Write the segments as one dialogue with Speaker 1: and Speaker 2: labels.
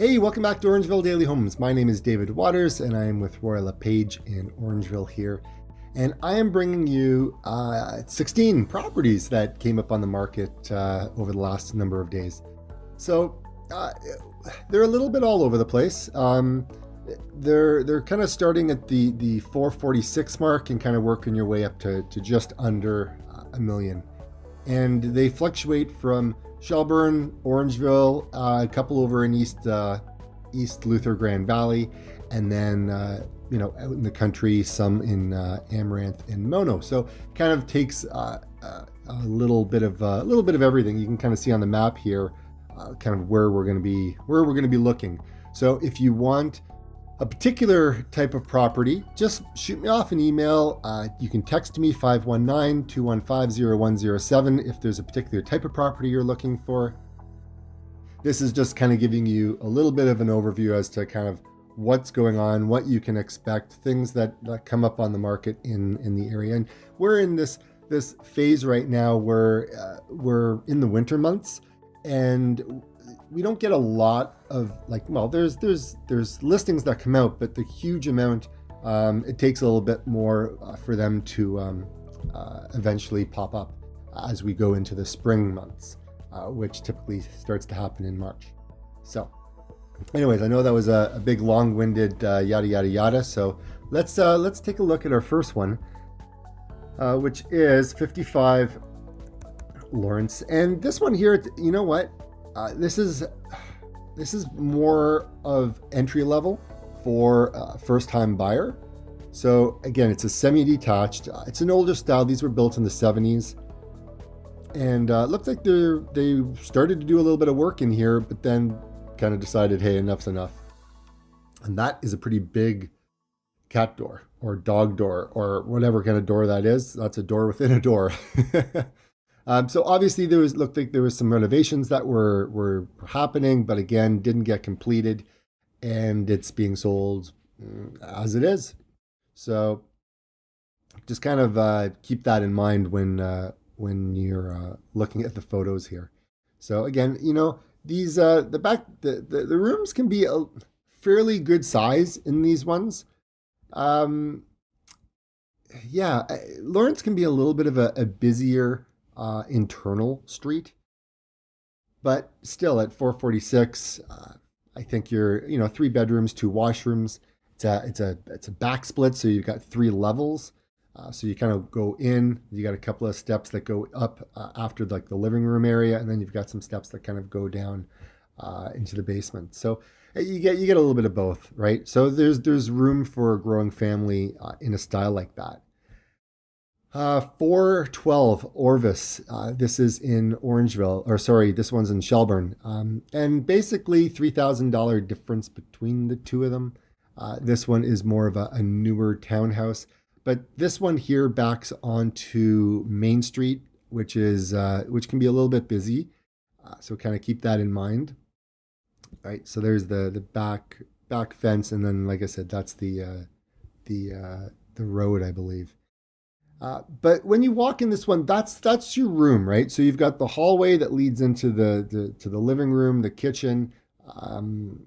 Speaker 1: Hey, welcome back to Orangeville Daily Homes. My name is David Waters, and I am with Roy LePage in Orangeville here. And I am bringing you 16 properties that came up on the market over the last number of days. So they're a little bit all over the place. They're kind of starting at the 446 mark and kind of working your way up to just under a million. And they fluctuate from Shelburne, Orangeville, a couple over in East Luther Grand Valley, and then out in the country, some in Amaranth and Mono. So kind of takes a little bit of everything. You can kind of see on the map here, kind of where we're going to be looking. So if you want a particular type of property, just shoot me off an email. You can text me 519-215-0107 if there's a particular type of property you're looking for. This is just kind of giving you a little bit of an overview as to kind of what's going on, what you can expect, things that come up on the market in the area. And we're in this phase right now where we're in the winter months, and we don't get a lot of there's listings that come out, but the huge amount, it takes a little bit more for them to eventually pop up as we go into the spring months, which typically starts to happen in March. So anyways, I know that was a big long-winded yada yada yada. So let's take a look at our first one, which is 55 Lawrence. And this one here, you know what? This is more of entry level for a first-time buyer. So again, it's a semi-detached. It's an older style. These were built in the 70s, and looks like they started to do a little bit of work in here, but then kind of decided, hey, enough's enough. And that is a pretty big cat door or dog door or whatever kind of door that is. That's a door within a door. So obviously looked like there was some renovations that were happening, but again, didn't get completed, and it's being sold as it is. So just kind of keep that in mind when you're looking at the photos here. So again, these the rooms can be a fairly good size in these ones. Lawrence can be a little bit of a busier internal street, but still at 446, I think you're 3 bedrooms, 2 washrooms. It's a back split, so you've got 3 levels. So you kind of go in. You got a couple of steps that go up after the living room area, and then you've got some steps that kind of go down into the basement. So you get a little bit of both, right? So there's room for a growing family in a style like that. 412 Orvis. This is in Orangeville, or sorry, this one's in Shelburne. And basically $3,000 difference between the two of them. This one is more of a newer townhouse, but this one here backs onto Main Street, which can be a little bit busy. So kind of keep that in mind. All right. So there's the back fence, and then, like I said, that's the road, I believe. But when you walk in this one, that's your room, right? So you've got the hallway that leads into the living room, the kitchen, kind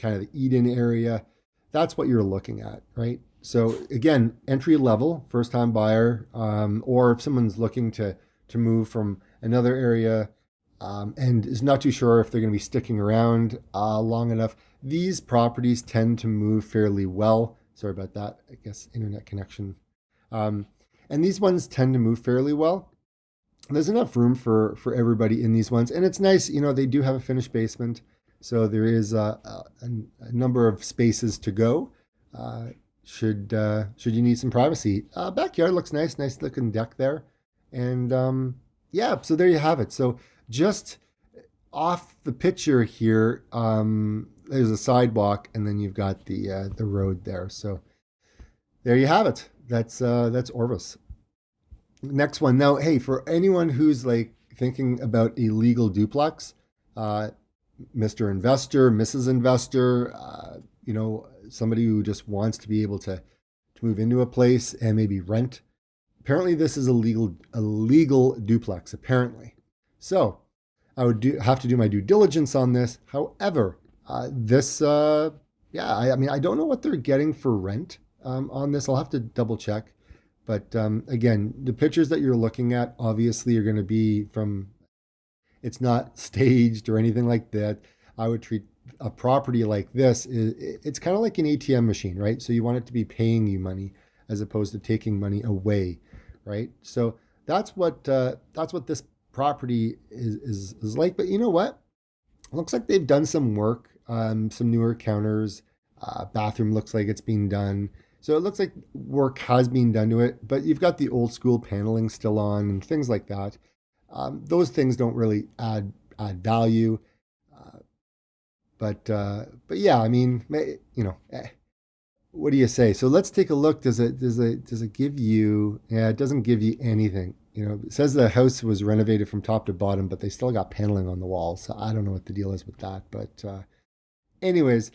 Speaker 1: of the eat-in area. That's what you're looking at, right? So again, entry level, first-time buyer, or if someone's looking to move from another area and is not too sure if they're going to be sticking around long enough, these properties tend to move fairly well. Sorry about that. I guess internet connection. And these ones tend to move fairly well. There's enough room for everybody in these ones. And it's nice, they do have a finished basement. So there is a number of spaces to go should you need some privacy. Backyard looks nice looking deck there. And so there you have it. So just off the picture here, there's a sidewalk, and then you've got the road there. So there you have it. That's Orvis. Next one. Now, hey, for anyone who's thinking about a legal duplex, Mr. Investor, Mrs. Investor, somebody who just wants to be able to move into a place and maybe rent. Apparently, this is a legal duplex. Apparently, so I would have to do my due diligence on this. However, This, yeah, I mean, I don't know what they're getting for rent on this. I'll have to double check. But again, the pictures that you're looking at obviously are going to be from, it's not staged or anything like that. I would treat a property like this, it's kind of like an ATM machine, right? So you want it to be paying you money as opposed to taking money away, right? So that's what this property is like. But you know what? It looks like they've done some work, some newer counters. Bathroom looks like it's being done. So it looks like work has been done to it, but you've got the old school paneling still on and things like that. Those things don't really add value. Uh, but yeah, I mean, what do you say? So let's take a look. Does it give you? Yeah, it doesn't give you anything. It says the house was renovated from top to bottom, but they still got paneling on the walls. So I don't know what the deal is with that. But anyways,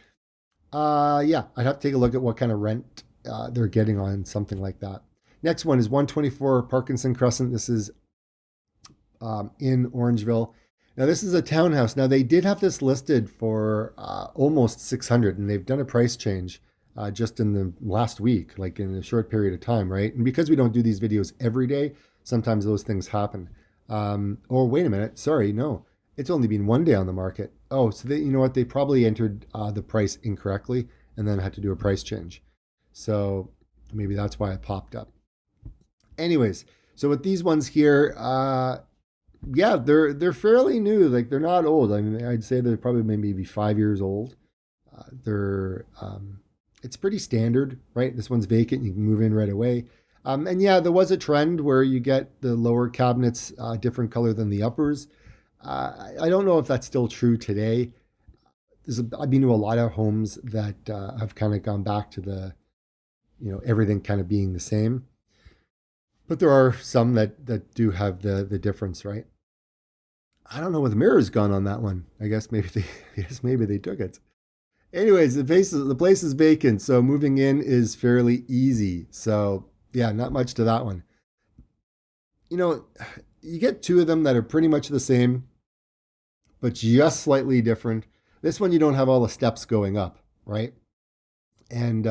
Speaker 1: yeah, I'd have to take a look at what kind of rent they're getting on something like that. Next one is 124 Parkinson Crescent. This is in Orangeville. Now this is a townhouse. Now they did have this listed for almost 600, and they've done a price change just in the last week, like in a short period of time, right? And because we don't do these videos every day, sometimes those things happen. Or wait a minute, sorry, no, it's only been one day on the market. Oh, so you know what? They probably entered the price incorrectly and then had to do a price change. So maybe that's why it popped up. Anyways, so with these ones here, yeah, they're fairly new. Like they're not old. I mean, I'd say they're probably maybe 5 years old. They're it's pretty standard, right? This one's vacant. You can move in right away. And yeah, there was a trend where you get the lower cabinets different color than the uppers. I don't know if that's still true today. I've been to a lot of homes that have kind of gone back to everything kind of being the same. But there are some that do have the difference, right? I don't know where the mirror's gone on that one. I guess maybe they maybe they took it. Anyways, the place is vacant, so moving in is fairly easy. So yeah, not much to that one. You know, you get two of them that are pretty much the same, but just slightly different. This one you don't have all the steps going up, right? And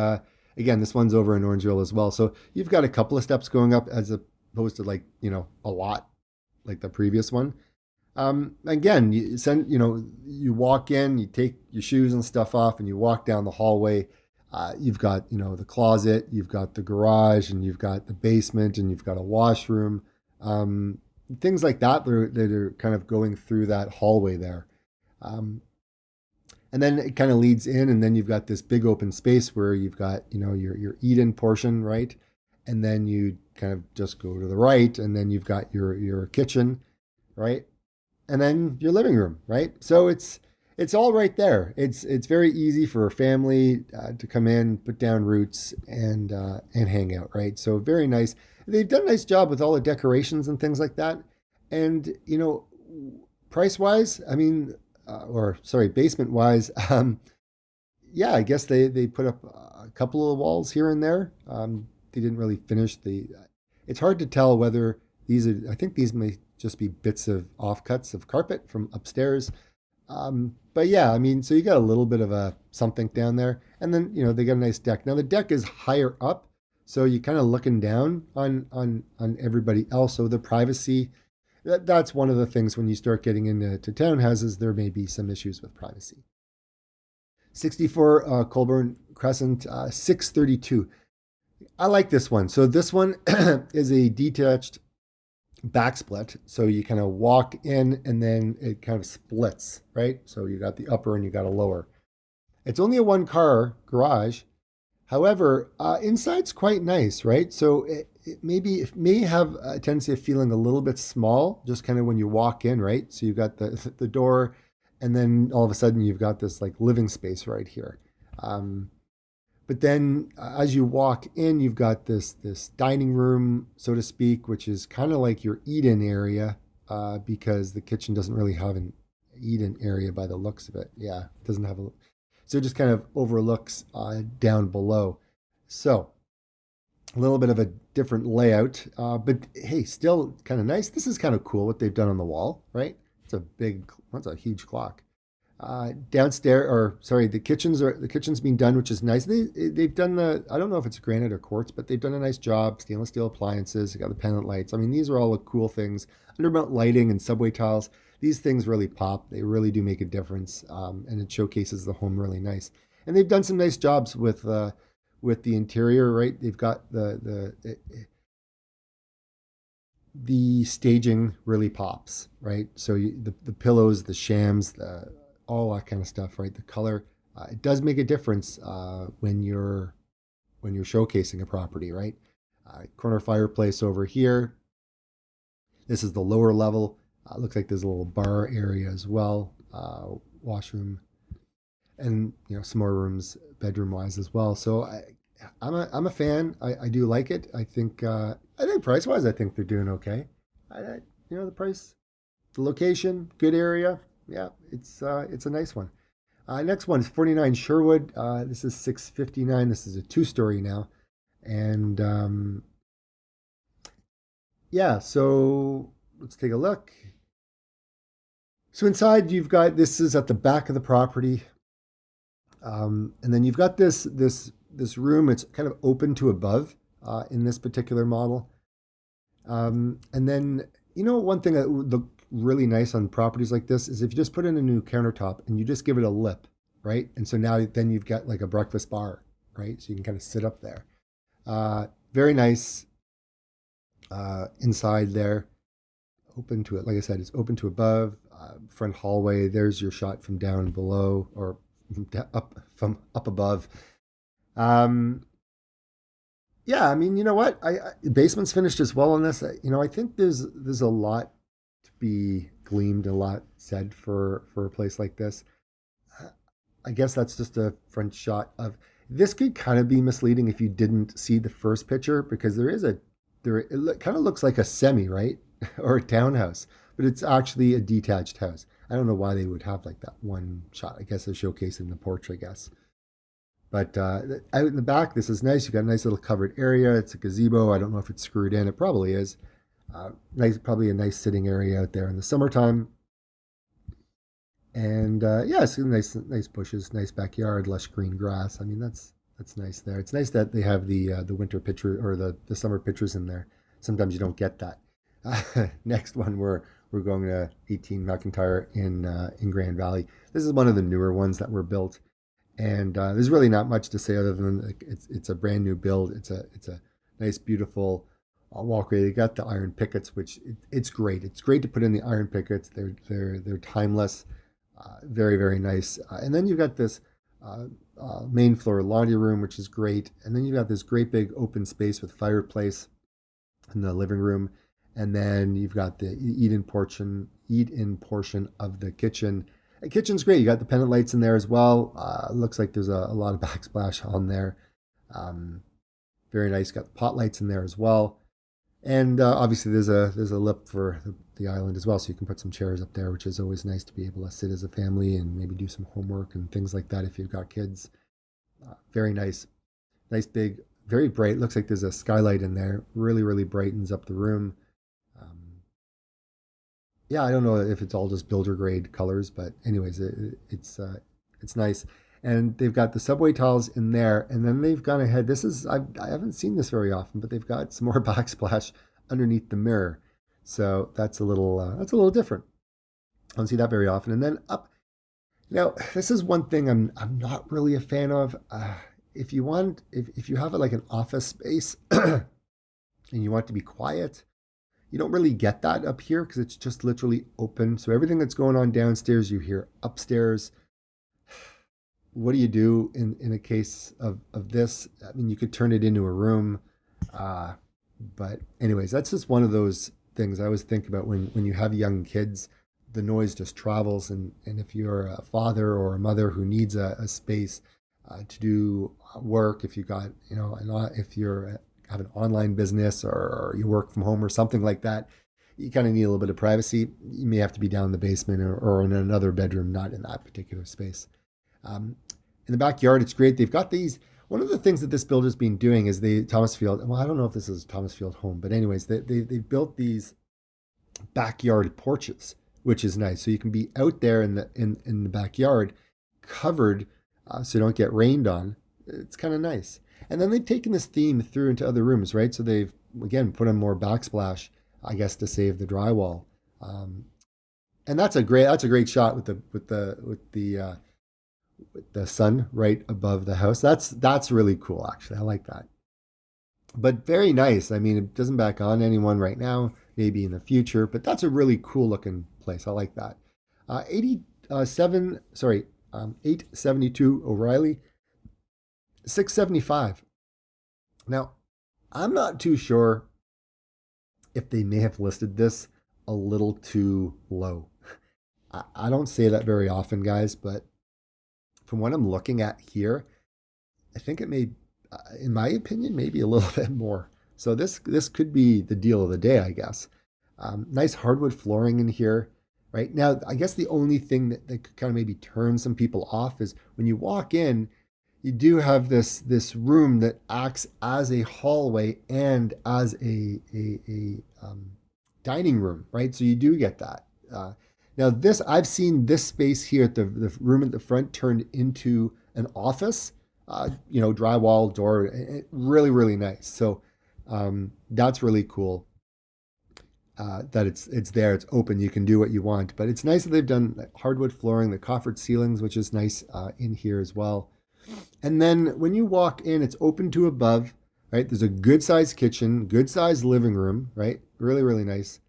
Speaker 1: again, this one's over in Orangeville as well. So you've got a couple of steps going up as opposed to like, a lot like the previous one. Again, you walk in, you take your shoes and stuff off, and you walk down the hallway. You've got, the closet, you've got the garage, and you've got the basement, and you've got a washroom, things like that that are kind of going through that hallway there. And then it kind of leads in, and then you've got this big open space where you've got, your eat-in portion, right? And then you kind of just go to the right, and then you've got your kitchen, right? And then your living room, right? So it's all right there. It's very easy for a family to come in, put down roots, and hang out, right? So very nice. They've done a nice job with all the decorations and things like that. And price wise, I mean, or sorry, basement wise, yeah, I guess they put up a couple of walls here and there. They didn't really finish the. It's hard to tell whether these are. I think these may just be bits of offcuts of carpet from upstairs. But yeah, I mean, so you got a little bit of a something down there, and then they got a nice deck. Now the deck is higher up, so you're kind of looking down on everybody else. So the privacy, that's one of the things when you start getting into townhouses, there may be some issues with privacy. 64 Colburn Crescent, 632. I like this one. So this one is a detached back split. So you kind of walk in and then it kind of splits, right? So you got the upper and you got a lower. It's only a one car garage. However, inside's quite nice, right? So it may have a tendency of feeling a little bit small, just kind of when you walk in, right? So you've got the door, and then all of a sudden you've got this like living space right here. But then as you walk in, you've got this dining room, so to speak, which is kind of like your eat-in area because the kitchen doesn't really have an eat-in area by the looks of it. Yeah, it doesn't have a. So it just kind of overlooks down below. So a little bit of a different layout, but hey, still kind of nice. This is kind of cool what they've done on the wall, right? That's a huge clock. Downstairs, or sorry, the kitchen's being done, which is nice. They've done the, I don't know if it's granite or quartz, but they've done a nice job. Stainless steel appliances. They got the pendant lights. I mean, these are all the cool things. Undermount lighting and subway tiles. These things really pop. They really do make a difference, and it showcases the home really nice. And they've done some nice jobs with the interior. Right, they've got the staging really pops, right? So the pillows, the shams, all that kind of stuff, right? The color, it does make a difference when you're showcasing a property, right? Corner fireplace over here. This is the lower level. Looks like there's a little bar area as well, washroom, and some more rooms bedroom wise as well. So I'm a fan. I do like it. I think price wise, I think they're doing okay. The price, the location, good area. Yeah, it's a nice one. Next one is 49 Sherwood. This is 659. This is a two-story now, and yeah. So let's take a look. So inside you've got, this is at the back of the property, and then you've got this room. It's kind of open to above in this particular model. And then, one thing that would look really nice on properties like this is if you just put in a new countertop and you just give it a lip, right? And so now then you've got like a breakfast bar, right? So you can kind of sit up there. Very nice inside there. Open to it. Like I said, it's open to above. Front hallway. There's your shot from down below, or from up above. Um, yeah, I mean, you know what? Basement's finished as well on this. I think there's a lot to be gleamed, a lot said for a place like this. I guess that's just a front shot of this. Could kind of be misleading if you didn't see the first picture, because it kind of looks like a semi, right? Or a townhouse, but it's actually a detached house. I don't know why they would have like that one shot. I guess they're showcasing the porch, I guess. But out in the back, this is nice. You got a nice little covered area. It's a gazebo. I don't know if it's screwed in. It probably is. Nice, probably a nice sitting area out there in the summertime. And yeah, it's nice bushes, nice backyard, lush green grass. I mean, that's nice there. It's nice that they have the winter picture, or the summer pictures in there. Sometimes you don't get that. Next one, we're going to 18 McIntyre in Grand Valley. This is one of the newer ones that were built. And there's really not much to say other than like, it's a brand new build. It's a nice, beautiful walkway. They got the iron pickets, which it's great. It's great to put in the iron pickets. They're timeless, very very nice. And then you've got this main floor laundry room, which is great. And then you've got this great big open space with fireplace in the living room. And then you've got the eat-in portion of the kitchen. The kitchen's great. You got the pendant lights in there as well. Looks like there's a lot of backsplash on there. Very nice. Got the pot lights in there as well. And obviously there's a lip for the island as well, so you can put some chairs up there, which is always nice to be able to sit as a family and maybe do some homework and things like that if you've got kids. Very nice. Nice big, very bright. Looks like there's a skylight in there. Really, really brightens up the room. Yeah, I don't know if it's all just builder grade colors, but anyways, it's nice. And they've got the subway tiles in there, and then they've gone ahead. I haven't seen this very often, but they've got some more backsplash underneath the mirror, so that's a little different. I don't see that very often. And then up, now this is one thing I'm not really a fan of. If you have it like an office space and you want it to be quiet, you don't really get that up here because it's just literally open. So everything that's going on downstairs, you hear upstairs. What do you do in a case of this? I mean, you could turn it into a room. But anyways, that's just one of those things I always think about when you have young kids. The noise just travels. And if you're a father or a mother who needs a space to do work, if you got, if you're have an online business, or you work from home or something like that, you kind of need a little bit of privacy. You may have to be down in the basement, or in another bedroom, not in that particular space. In the backyard, it's great. They've got these. One of the things that this builder's been doing is Thomas Field. Well, I don't know if this is Thomas Field Home, but anyways, they've built these backyard porches, which is nice. So you can be out there in the backyard, covered, so you don't get rained on. It's kind of nice. And then they've taken this theme through into other rooms, right? So they've again put on more backsplash, I guess, to save the drywall. Um, and that's a great shot with the sun right above the house. That's really cool, actually. I like that. But very nice. I mean, it doesn't back on anyone right now, maybe in the future, but that's a really cool looking place. I like that. 87, sorry, 872 O'Reilly, 675. Now, I'm not too sure if they may have listed this a little too low. I don't say that very often, guys, but from what I'm looking at here, I think it may, in my opinion, maybe a little bit more. So this could be the deal of the day, I guess. Nice hardwood flooring in here, right? Now, I guess the only thing that could kind of maybe turn some people off is when you walk in, you do have this room that acts as a hallway and as a dining room, right? So you do get that. Now this I've seen this space here at the room at the front turned into an office. Drywall door, really really nice. So that's really cool. That it's there, it's open, you can do what you want. But it's nice that they've done hardwood flooring, the coffered ceilings, which is nice in here as well. And then when you walk in, it's open to above, right? There's a good sized kitchen, good sized living room, right? Really, really nice.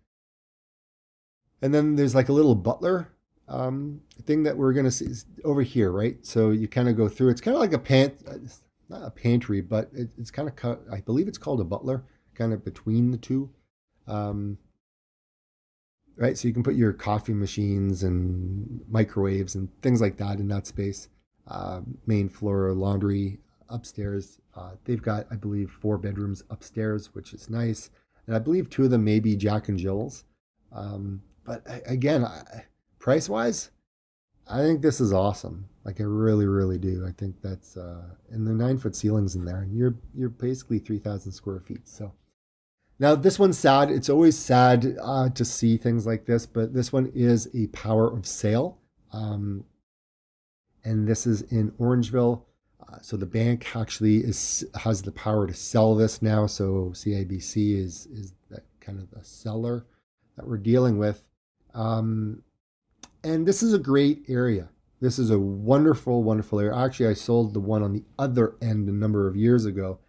Speaker 1: And then there's like a little butler thing that we're going to see over here, right? So you kind of go through. It's kind of like it's not a pantry, but it's kind of, I believe it's called a butler, kind of between the two. Um, right? So you can put your coffee machines and microwaves and things like that in that space. Main floor laundry upstairs. They've got, I believe, 4 bedrooms upstairs, which is nice. And I believe 2 of them may be Jack and Jill's. But again, price wise, I think this is awesome. Like I really, really do. I think that's and the 9 foot ceilings in there, and you're basically 3,000 square feet. So now this one's sad. It's always sad to see things like this, but this one is a power of sale. And this is in Orangeville. So the bank actually has the power to sell this now. So CIBC is that kind of the seller that we're dealing with. And this is a great area. This is a wonderful, wonderful area. Actually, I sold the one on the other end a number of years ago.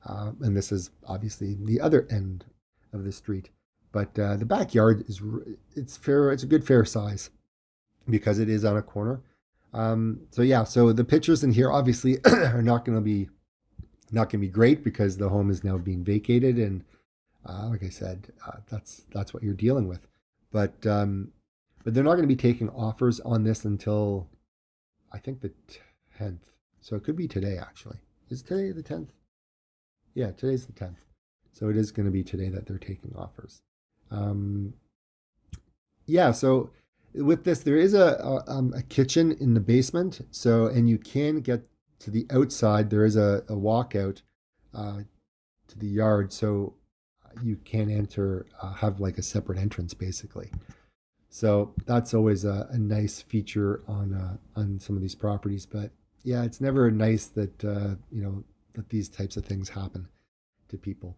Speaker 1: And this is obviously the other end of the street. But the backyard it's fair. It's a good fair size because it is on a corner. So the pictures in here obviously are not going to be great because the home is now being vacated, and like I said, that's what you're dealing with. But they're not going to be taking offers on this until I think the 10th. So it could be today actually. Is today the 10th? Yeah, today's the 10th. So it is going to be today that they're taking offers. So with this, there is a kitchen in the basement. So, and you can get to the outside. There is a walkout to the yard. So you can enter, have like a separate entrance basically. So that's always a nice feature on some of these properties. But yeah, it's never nice that, that these types of things happen to people.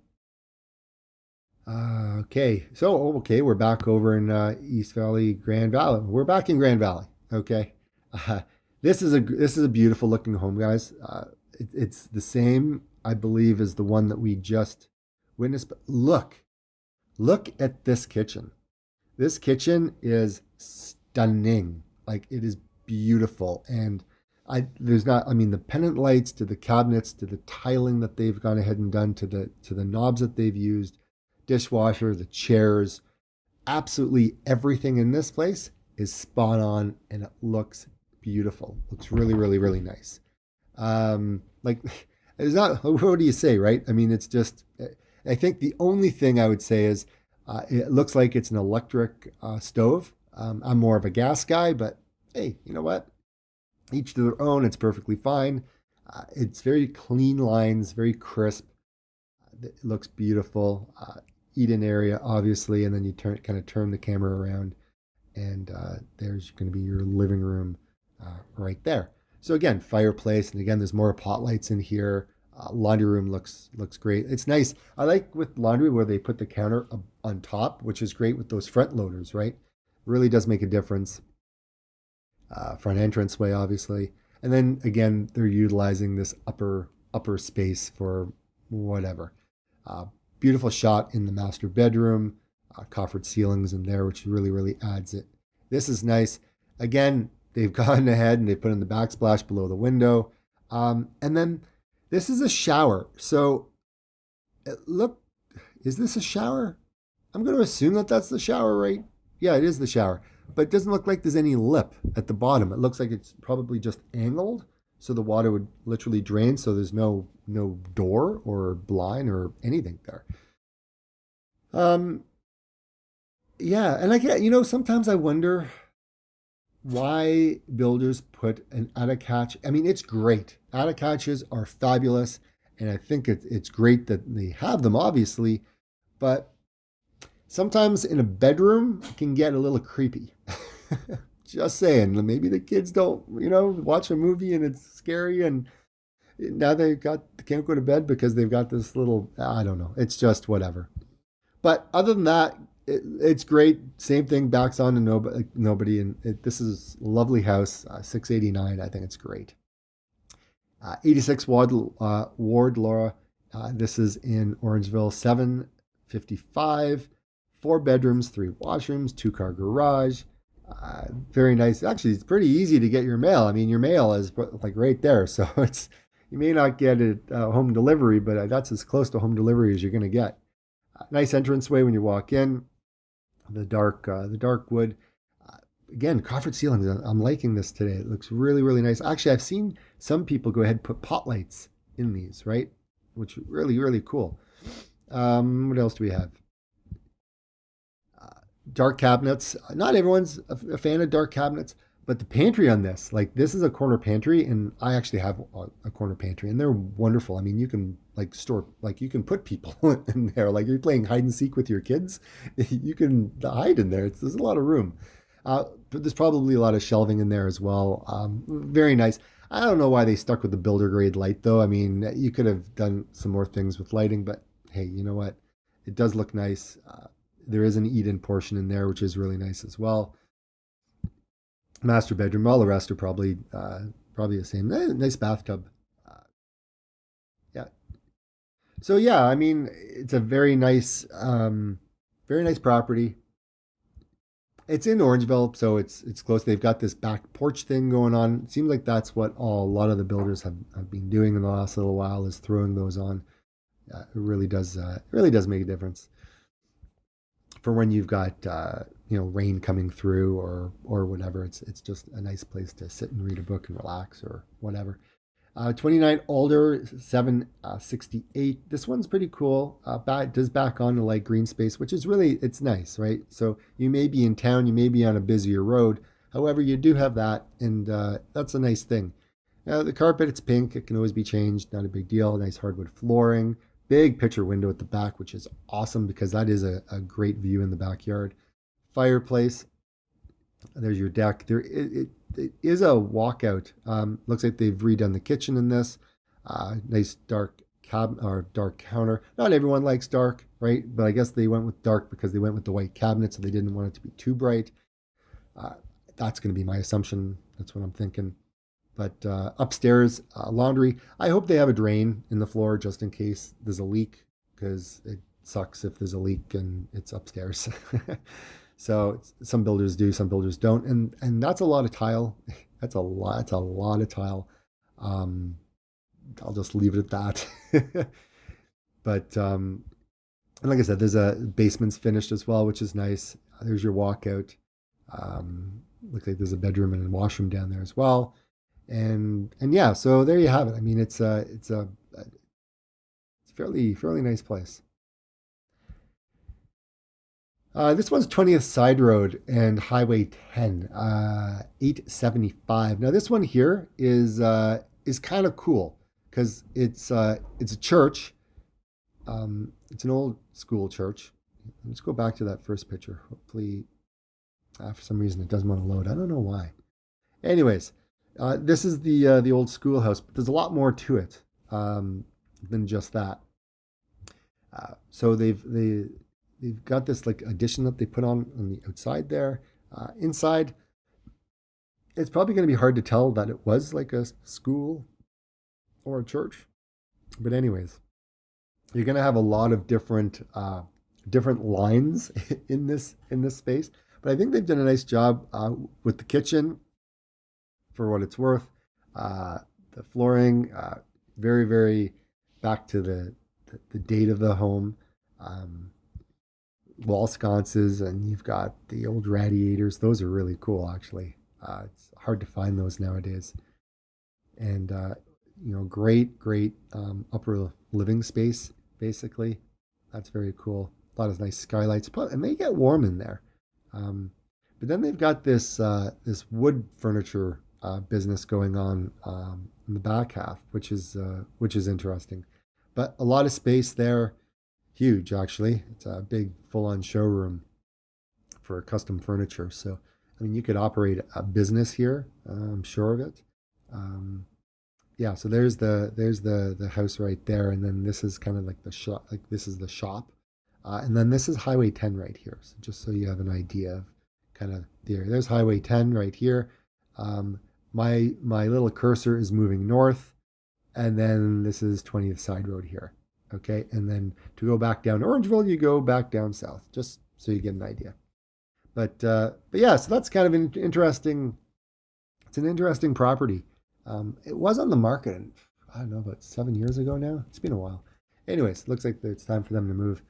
Speaker 1: We're back over in East Valley, Grand Valley. We're back in Grand Valley. Okay, uh, this is a beautiful looking home, guys. It's the same, I believe, as the one that we just witnessed. But look at this kitchen. This kitchen is stunning. Like it is beautiful, and the pendant lights to the cabinets to the tiling that they've gone ahead and done to the knobs that they've used, dishwasher, the chairs, absolutely everything in this place is spot on, and it looks beautiful. Looks really, really, really nice. Like it's not. What do you say, right? I mean, it's just. I think the only thing I would say is it looks like it's an electric stove. I'm more of a gas guy, but hey, you know what? Each to their own. It's perfectly fine. It's very clean lines, very crisp. It looks beautiful. Eat-in area, obviously, and then you turn the camera around. and there's going to be your living room right there. So again, fireplace, and again, there's more pot lights in here. Laundry room looks great. It's nice. I like with laundry where they put the counter up on top, which is great with those front loaders, right? Really does make a difference. Front entranceway, obviously, and then again, they're utilizing this upper space for whatever. Uh, Beautiful shot in the master bedroom, coffered ceilings in there, which really adds it. This is nice. Again, they've gone ahead and they put in the backsplash below the window, and then this is a shower. So look, is this a shower? I'm going to assume that that's the shower, right? Yeah, it is the shower. But it doesn't look like there's any lip at the bottom. It looks like it's probably just angled, so the water would literally drain. So there's no door or blind or anything there. Um, yeah, and I get, sometimes I wonder why builders put an attic hatch. I mean, it's great. Attic hatches are fabulous, and I think it's great that they have them, obviously, but sometimes in a bedroom it can get a little creepy. Just saying, maybe the kids don't, watch a movie and it's scary, and now they can't go to bed because they've got this little, I don't know. It's just whatever. But other than that, it's great. Same thing backs on to nobody, and this is a lovely house. 689. I think it's great. 86 Ward, Laura. This is in Orangeville, 755. 4 bedrooms, 3 washrooms, 2-car garage. Very nice. Actually, it's pretty easy to get your mail. I mean, your mail is like right there, so it's you may not get it home delivery, but that's as close to home delivery as you're going to get. Nice entranceway when you walk in. The dark wood. Uh, Again, coffered ceilings. I'm liking this today. It looks really nice. Actually, I've seen some people go ahead and put pot lights in these, right? Which really cool. What else do we have? Dark cabinets. Not everyone's a fan of dark cabinets, but the pantry on this, like this is a corner pantry, and I actually have a corner pantry, and they're wonderful. I mean, you can you can put people in there, like you're playing hide and seek with your kids. You can hide in there. There's a lot of room. But there's probably a lot of shelving in there as well. Very nice. I don't know why they stuck with the builder grade light though. I mean, you could have done some more things with lighting, but hey, you know what? It does look nice. There is an eat-in portion in there, which is really nice as well. Master bedroom. All the rest are probably the same. Nice bathtub. Uh, yeah. So yeah, I mean, it's a very nice property. It's in Orangeville, so it's close. They've got this back porch thing going on. It seems like that's what a lot of the builders have been doing in the last little while is throwing those on. It really does make a difference for when you've got rain coming through or whatever. It's just a nice place to sit and read a book and relax or whatever. 29 Alder 768. This one's pretty cool. Does back on the light green space, which is it's nice, right? So you may be in town, you may be on a busier road. However, you do have that, and that's a nice thing. The carpet, it's pink. It can always be changed. Not a big deal. Nice hardwood flooring. Big picture window at the back, which is awesome because that is a great view in the backyard. Fireplace. There's your deck. It is a walkout. Looks like they've redone the kitchen in this. Nice dark dark counter. Not everyone likes dark, right? But I guess they went with dark because they went with the white cabinet, so they didn't want it to be too bright. Uh, that's going to be my assumption. That's what I'm thinking. But upstairs, laundry. I hope they have a drain in the floor just in case there's a leak, because it sucks if there's a leak and it's upstairs. So some builders do, some builders don't, and that's a lot of tile. That's a lot. That's a lot of tile. Um, I'll just leave it at that. But and like I said, there's a basement's finished as well, which is nice. There's your walkout. Looks like there's a bedroom and a washroom down there as well. And yeah, so there you have it. I mean, it's a fairly nice place. This one's 20th Side Road and Highway 10, 875. Now this one here is kind of cool because it's a church. It's an old school church. Let's go back to that first picture. Hopefully, For some reason, it doesn't want to load. I don't know why. Anyways, this is the old schoolhouse, but there's a lot more to it than just that. So they've got this like addition that they put on the outside there. Inside, it's probably going to be hard to tell that it was like a school or a church. But anyways, you're going to have a lot of different lines in this space. But I think they've done a nice job with the kitchen for what it's worth. Uh, the flooring, very very back to the date of the home. Um, Wall sconces, and you've got the old radiators. Those are really cool, actually. It's hard to find those nowadays. And great upper living space, basically. That's very cool. A lot of nice skylights, and they get warm in there. Um, but then they've got this wood furniture business going on in the back half, which is interesting. But a lot of space there, huge actually. It's a big full-on showroom for custom furniture. So, I mean, you could operate a business here. I'm sure of it. Um, yeah. So there's the house right there, and then this is kind of like the shop. Like this is the shop, and then this is Highway 10 right here. So just so you have an idea of kind of there. There's Highway 10 right here. My little cursor is moving north, and then this is 20th Side Road here. Okay, and then to go back down Orangeville, you go back down south, just so you get an idea. But yeah, so that's kind of an interesting. It's an interesting property. It was on the market, I don't know, about 7 years ago now. It's been a while. Anyways, looks like it's time for them to move.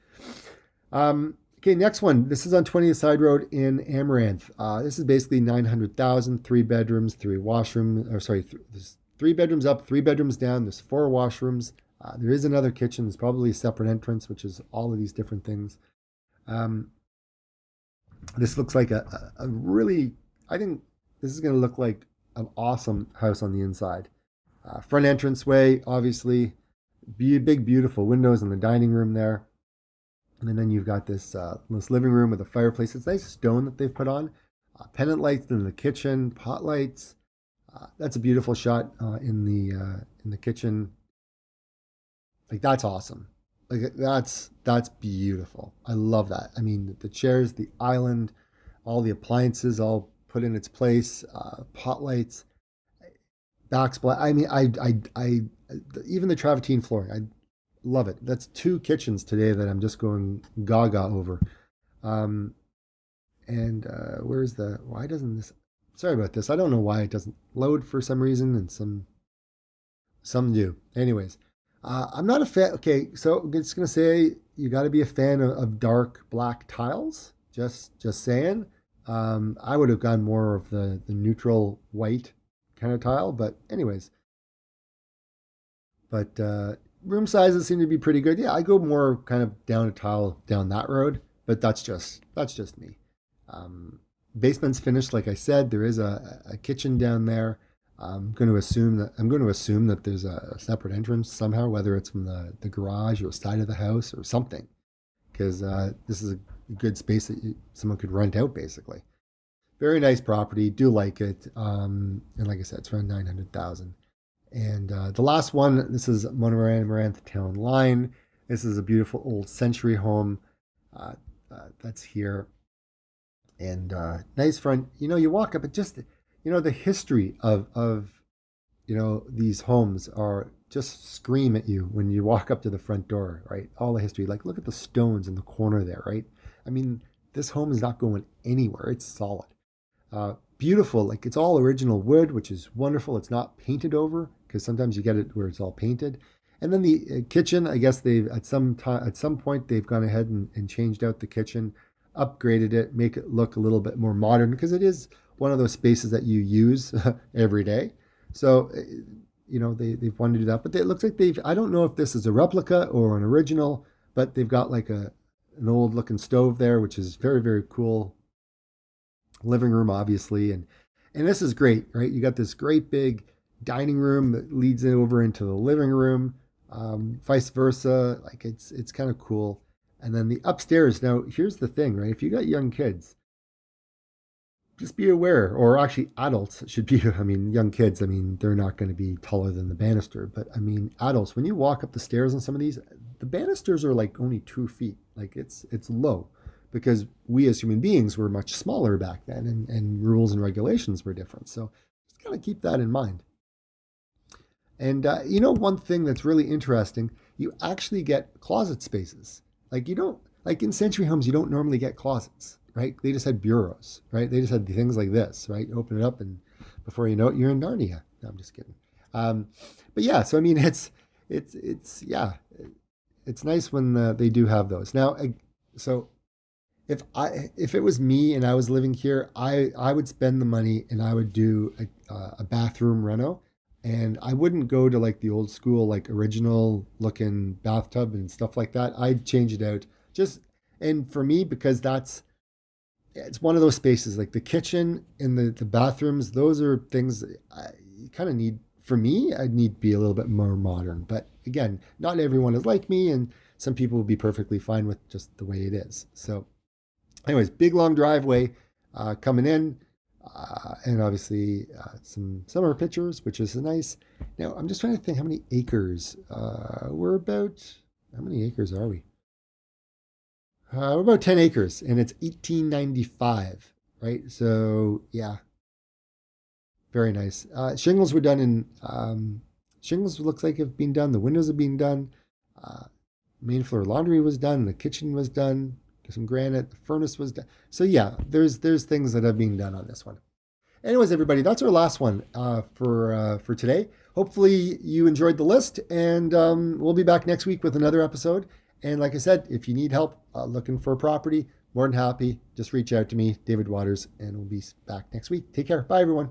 Speaker 1: Okay, next one. This is on 20th Side Road in Amaranth. This is basically 900,000, 3 bedrooms, 3 washrooms, or sorry, there's 3 bedrooms up, 3 bedrooms down. There's 4 washrooms. There is another kitchen. There's probably a separate entrance, which is all of these different things. Um, this looks like a really, I think this is going to look like an awesome house on the inside. Front entranceway, obviously, big, beautiful windows in the dining room there. And then you've got this living room with a fireplace. It's nice stone that they've put on. Pendant lights in the kitchen, pot lights. That's a beautiful shot in the kitchen. Like that's awesome. Like that's beautiful. I love that. I mean, the chairs, the island, all the appliances, all put in its place. Pot lights, backsplash. I mean, I even the travertine flooring. I love it. That's 2 kitchens today that I'm just going gaga over. Um, and where's the? Why doesn't this? Sorry about this. I don't know why it doesn't load for some reason, and some do. Anyways, I'm not a fan. Okay, so I'm just gonna say you got to be a fan of dark black tiles. Just saying. I would have gone more of the neutral white kind of tile, but anyways, but room sizes seem to be pretty good. Yeah, I go more kind of down a tile down that road, but that's just me. Um, Basement's finished, like I said. There is a kitchen down there. I'm going to assume that there's a separate entrance somehow, whether it's from the garage or side of the house or something, because this is a good space that someone could rent out, basically. Very nice property. Do like it. And like I said, it's around 900,000. And the last one, this is Amaranth Town Line. This is a beautiful old century home that's here. And nice front. You walk up, it just, the history of these homes are just scream at you when you walk up to the front door, right? All the history. Like, look at the stones in the corner there, right? I mean, this home is not going anywhere. It's solid. Beautiful. Like, it's all original wood, which is wonderful. It's not painted over because sometimes you get it where it's all painted. And then the kitchen, I guess they've at some point they've gone ahead and changed out the kitchen, upgraded it, make it look a little bit more modern because it is one of those spaces that you use every day. So, they've wanted to do that, but it looks like I don't know if this is a replica or an original, but they've got like an old looking stove there, which is very, very cool. Living room, obviously. And this is great, right? You got this great big dining room that leads over into the living room, vice versa. Like it's kind of cool. And then the upstairs. Now, here's the thing, right? If you got young kids, just be aware, or actually adults should be, I mean, young kids, I mean, they're not going to be taller than the banister, but I mean, adults, when you walk up the stairs on some of these, the banisters are like only 2 feet. Like it's low because we as human beings were much smaller back then and rules and regulations were different. So just kind of keep that in mind. And one thing that's really interesting, you actually get closet spaces. Like you don't like in century homes, you don't normally get closets, right? They just had bureaus, right? They just had things like this, right? You open it up, and before you know it, you're in Narnia. No, I'm just kidding. Um, but yeah, so I mean, it's yeah, it's nice when they do have those. Now, so if it was me and I was living here, I would spend the money and I would do a bathroom reno, and I wouldn't go to like the old school like original looking bathtub and stuff like that. I'd change it out just and for me because it's one of those spaces like the kitchen and the bathrooms. Those are things that you kind of need. For me, I'd need to be a little bit more modern. But again, not everyone is like me, and some people will be perfectly fine with just the way it is. So anyways, big long driveway coming in, and obviously some summer pictures, which is nice. Now I'm just trying to think how many acres. We're about how many acres are we? We're about 10 acres, and it's 1895, right? So yeah, very nice. Shingles were done in shingles looks like have been done. The windows have been done. Uh, Main floor laundry was done. The kitchen was done. Some granite. The furnace was done. So yeah, there's things that have been done on this one. Anyways, everybody, that's our last one for today. Hopefully you enjoyed the list, and we'll be back next week with another episode. And like I said, if you need help looking for a property, more than happy. Just reach out to me, David Waters, and we'll be back next week. Take care. Bye, everyone.